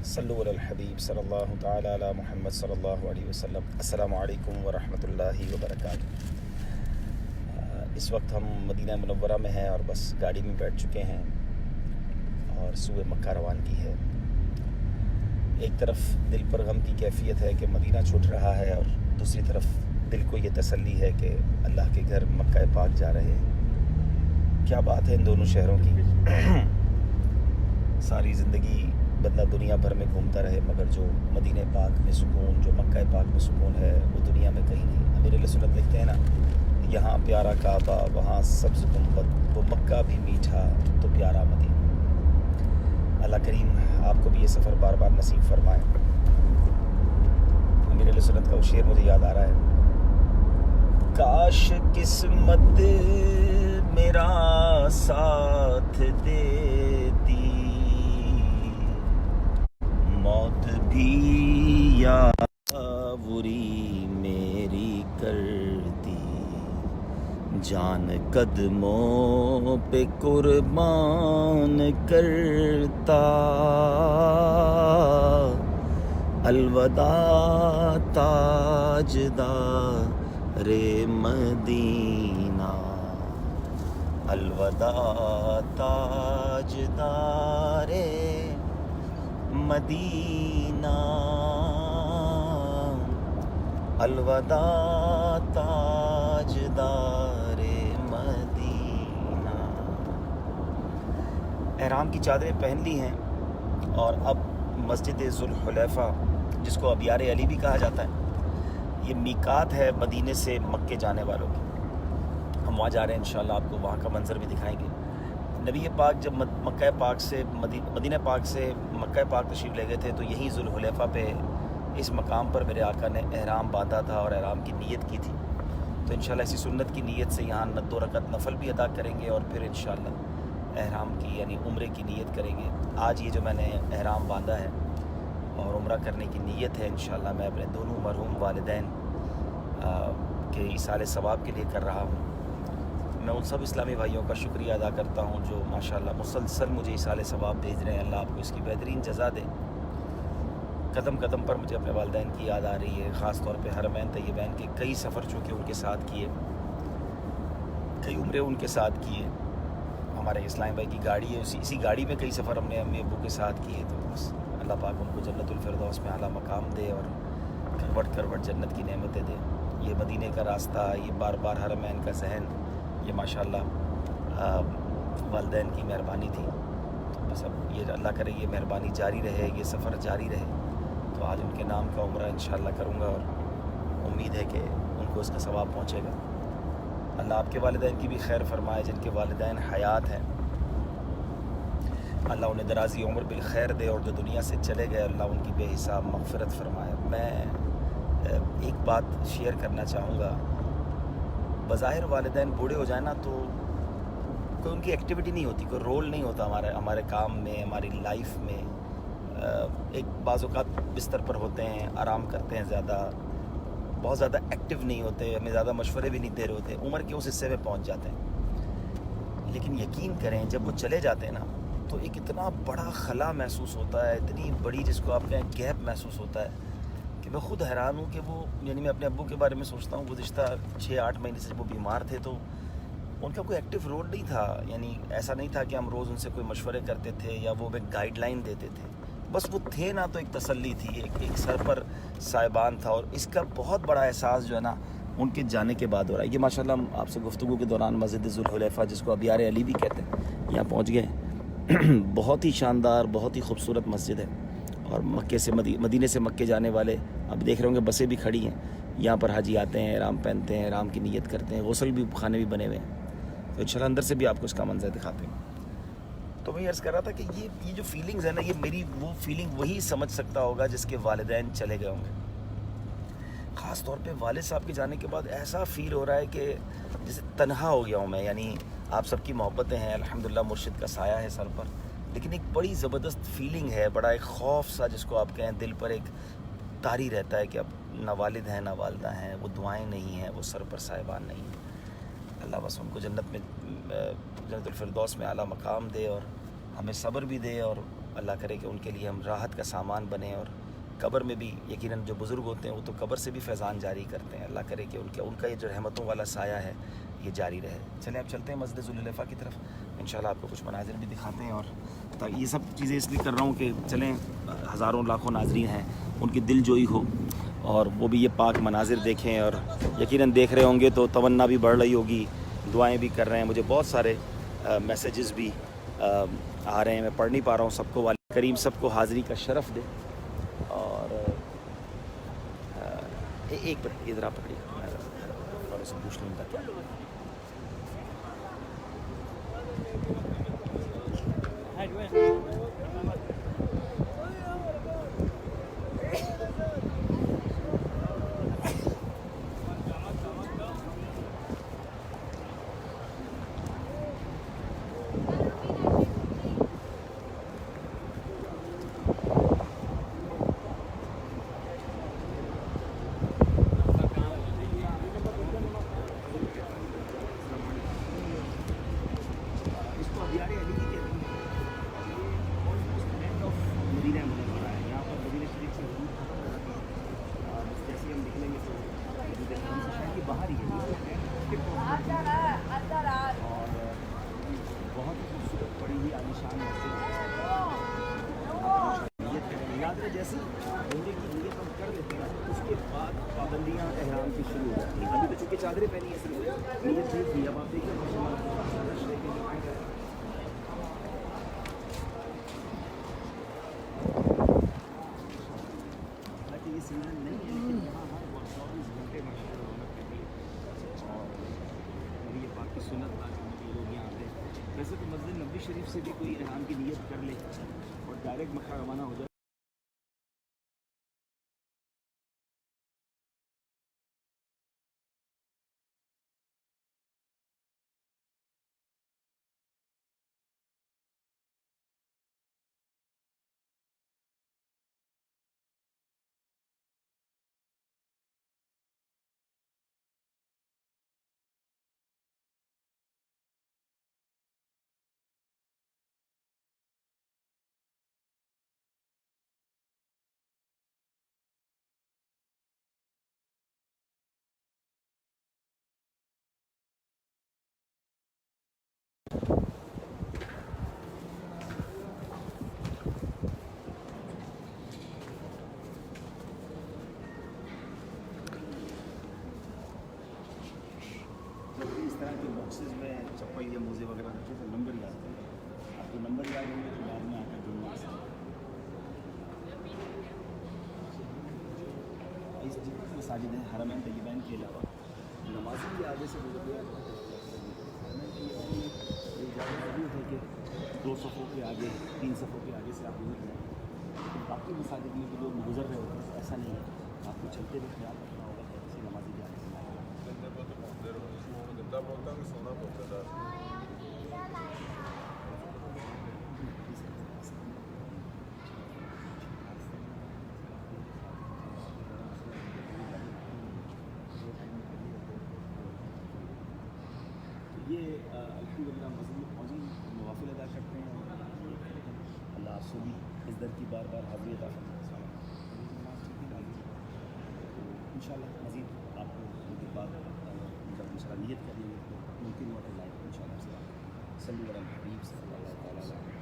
صلو علی الحبیب صلی اللہ تعالی علی محمد صلی اللہ علیہ وسلم۔ السلام علیکم ورحمۃ اللہ وبرکاتہ۔ اس وقت ہم مدینہ منورہ میں ہیں اور بس گاڑی میں بیٹھ چکے ہیں اور سوئے مکہ روانگی ہے۔ ایک طرف دل پر غم کی کیفیت ہے کہ مدینہ چھوٹ رہا ہے، اور دوسری طرف دل کو یہ تسلی ہے کہ اللہ کے گھر مکہ پاک جا رہے ہیں۔ کیا بات ہے ان دونوں شہروں کی۔ ساری زندگی بندہ دنیا بھر میں گھومتا رہے، مگر جو مدینہ پاک میں سکون، جو مکہ پاک میں سکون ہے، وہ دنیا میں کہیں نہیں۔ امیر علیہ سنت لکھتے ہیں نا، یہاں پیارا کعبہ وہاں سبز گنبد، وہ مکہ بھی میٹھا تو پیارا مدینہ۔ اللہ کریم آپ کو بھی یہ سفر بار بار نصیب فرمائے۔ امیر علیہ سنت کا وہ شعر مجھے یاد آ رہا ہے، کاش قسمت میرا ساتھ دیتی، موت بھی یاوری میری کرتی، جان قدموں پہ قربان کرتا، الوداع تاجدار مدینہ، الوداع تاجدار مدینہ، الوداع تاجدار مدینہ۔ احرام کی چادریں پہن لی ہیں اور اب مسجد ذوالحلیفہ، جس کو ابیار علی بھی کہا جاتا ہے، یہ میقات ہے مدینے سے مکے جانے والوں کی۔ ہم وہاں جا رہے ہیں انشاءاللہ، آپ کو وہاں کا منظر بھی دکھائیں گے۔ نبی پاک جب مکہ پاک سے مدینہ پاک سے مکہ پاک تشریف لے گئے تھے تو یہی ذوالحلیفہ پہ اس مقام پر میرے آقا نے احرام باندھا تھا اور احرام کی نیت کی تھی۔ تو انشاءاللہ اسی سنت کی نیت سے یہاں 2 رکعت نفل بھی ادا کریں گے اور پھر انشاءاللہ احرام کی یعنی عمرے کی نیت کریں گے۔ آج یہ جو میں نے احرام باندھا ہے اور عمرہ کرنے کی نیت ہے، انشاءاللہ میں اپنے دونوں مرحوم والدین کے ایصال ثواب کے لیے کر رہا ہوں۔ میں ان سب اسلامی بھائیوں کا شکریہ ادا کرتا ہوں جو ماشاءاللہ مسلسل مجھے ایصال ثواب بھیج رہے ہیں۔ اللہ آپ کو اس کی بہترین جزا دے۔ قدم قدم پر مجھے اپنے والدین کی یاد آ رہی ہے، خاص طور پہ حرمین طیبین کے کئی سفر چونکہ ان کے ساتھ کیے، کئی عمرے ان کے ساتھ کیے۔ ہمارے اسلام بھائی کی گاڑی ہے، اسی گاڑی میں کئی سفر ہم نے امی ابو کے ساتھ کیے۔ تو بس اللہ پاک ان کو جنت الفردوس میں اعلیٰ مقام دے اور کروٹ کروٹ جنت کی نعمتیں دے۔ یہ مدینے کا راستہ، یہ بار بار حرمین کا ذہن، یہ ماشاءاللہ والدین کی مہربانی تھی۔ تو بس اب یہ اللہ کرے یہ مہربانی جاری رہے، یہ سفر جاری رہے۔ تو آج ان کے نام کا عمرہ انشاءاللہ کروں گا اور امید ہے کہ ان کو اس کا ثواب پہنچے گا۔ اللہ آپ کے والدین کی بھی خیر فرمائے، جن کے والدین حیات ہیں اللہ انہیں درازی عمر بالخیر دے، اور جو دنیا سے چلے گئے اللہ ان کی بے حساب مغفرت فرمائے۔ میں ایک بات شیئر کرنا چاہوں گا، بظاہر والدین بوڑھے ہو جائیں نا تو کوئی ان کی ایکٹیویٹی نہیں ہوتی، کوئی رول نہیں ہوتا ہمارے کام میں، ہماری لائف میں۔ ایک بعض اوقات بستر پر ہوتے ہیں، آرام کرتے ہیں، بہت زیادہ ایکٹیو نہیں ہوتے، ہمیں زیادہ مشورے بھی نہیں دے رہے ہوتے، عمر کے اس حصے میں پہنچ جاتے ہیں۔ لیکن یقین کریں جب وہ چلے جاتے ہیں نا تو ایک اتنا بڑا خلا محسوس ہوتا ہے، اتنی بڑی جس کو آپ کہیں گیپ محسوس ہوتا ہے کہ میں خود حیران ہوں کہ وہ یعنی میں اپنے ابو کے بارے میں سوچتا ہوں، گزشتہ 6-8 مہینے سے جب وہ بیمار تھے تو ان کا کوئی ایکٹیو رول نہیں تھا، یعنی ایسا نہیں تھا کہ ہم روز ان سے کوئی مشورے کرتے تھے یا وہ ایک گائیڈ لائن دیتے تھے، بس وہ تھے نا تو ایک تسلی تھی، ایک سر پر سائبان تھا۔ اور اس کا بہت بڑا احساس جو ہے نا ان کے جانے کے بعد ہو رہا ہے۔ یہ ماشاءاللہ ہم آپ سے گفتگو کے دوران مسجد ذوالحلیفہ، جس کو ابیار علی بھی کہتے ہیں، یہاں پہنچ گئے۔ بہت ہی شاندار، بہت ہی خوبصورت مسجد ہے، اور مکے سے مدینے سے مکے جانے والے اب دیکھ رہے ہوں گے بسیں بھی کھڑی ہیں، یہاں پر حاجی آتے ہیں، احرام پہنتے ہیں، احرام کی نیت کرتے ہیں، غسل بھی خانے بھی بنے ہوئے ہیں۔ تو انشاءاللہ اندر سے بھی آپ کو اس کا منظر دکھاتے ہیں۔ تو میں عرض کر رہا تھا کہ یہ جو فیلنگز ہے نا، یہ میری وہ فیلنگ وہی سمجھ سکتا ہوگا جس کے والدین چلے گئے ہوں گے۔ خاص طور پہ والد صاحب کے جانے کے بعد ایسا فیل ہو رہا ہے کہ جیسے تنہا ہو گیا ہوں میں، یعنی آپ سب کی محبتیں ہیں الحمدللہ، مرشد کا سایہ ہے سر پر، لیکن ایک بڑی زبردست فیلنگ ہے، بڑا ایک خوف سا جس کو آپ کہیں دل پر ایک طاری رہتا ہے کہ اب نہ والد ہیں نہ والدہ ہیں، وہ دعائیں نہیں ہیں، وہ سر پر سائبان نہیں ہیں۔ اللہ بس ان کو جنت الفردوس میں اعلیٰ مقام دے اور ہمیں صبر بھی دے اور اللہ کرے کہ ان کے لیے ہم راحت کا سامان بنیں، اور قبر میں بھی یقیناً جو بزرگ ہوتے ہیں وہ تو قبر سے بھی فیضان جاری کرتے ہیں، اللہ کرے کہ ان کا یہ جو رحمتوں والا سایہ ہے یہ جاری رہے۔ چلیں اب چلتے ہیں مسجد ذوالخلیفہ کی طرف، انشاءاللہ آپ کو کچھ مناظر بھی دکھاتے ہیں، اور یہ سب چیزیں اس لیے کر رہا ہوں کہ چلیں ہزاروں لاکھوں ناظرین ہیں ان کی دل جوئی ہو اور وہ بھی یہ پاک مناظر دیکھیں، اور یقیناً دیکھ رہے ہوں گے تو تمنا بھی بڑھ رہی ہوگی، دعائیں بھی کر رہے ہیں۔ مجھے بہت سارے میسیجز بھی آ رہے ہیں، میں پڑھ نہیں پا رہا ہوں سب کو، والد کریم سب کو حاضری کا شرف دے۔ اور ایک منٹ ادھر آپ پکڑیے، میں تھوڑا سا پوچھ لوں گا۔ باہر ہی ہے اور بہت ہی خوبصورت پڑی ہوئی عالیشان یاد رہے جیسے عمرے کی نیت ہم کر لیتے ہیں اس کے بعد پابندیاں احرام کی شروع ہو جاتی ہیں۔ ابھی تو چونکہ چادریں پہنی ہے صرف نیت نہیں تھی، اب آپ دیکھیں حالانکہ یہ سیزن نہیں ہے لیکن یہاں ہر 24 گھنٹے مشہور رونق رہتی ہے، اور یہ بات کی سنت بات ہے لوگ یہاں آتے ہیں۔ ویسے تو مسجد نبوی شریف سے بھی کوئی احرام کی نیت کر لے اور ڈائریکٹ مکہ روانہ ہو جائے۔ اس طرح کے باکسز میں چپل یا موزے وغیرہ رکھے تو نمبر یاد کریں، آپ کو نمبر یاد ہوں گے تو بعد میں آ کر ڈھونڈنا آسان ہے۔ اس جتنے مساجد ہیں حرمین طیبین کے علاوہ نمازی بھی آگے سے گزر گیا، حرمین طیبین میں یہ اجازت موجود ہے کہ 2 صفوں کے آگے 3 صفوں کے آگے سے آپ گزر جائیں، لیکن باقی مساجد میں بھی لوگ گزر رہے ہوتے ہیں، ایسا نہیں ہے، آپ کو چلتے ہوئے خیال رکھنا ہوگا کہ کسی نمازی کے آگے سے نہ آئے۔ یہ الحمدللہ مسجد میں پہنچی نوافل ادا کرتے ہیں، اللہ آپ سے بھی اس در کی بار بار حاضری عطا فرمائے۔ ان شاء اللہ مزید آپ کو ان کے بعد جب انشاءاللہ نیت کریں گے تو ممکن ہوا تو لائف ان شاء اللہ سے صلی اللہ علیہ وسلم صلی اللہ تعالیٰ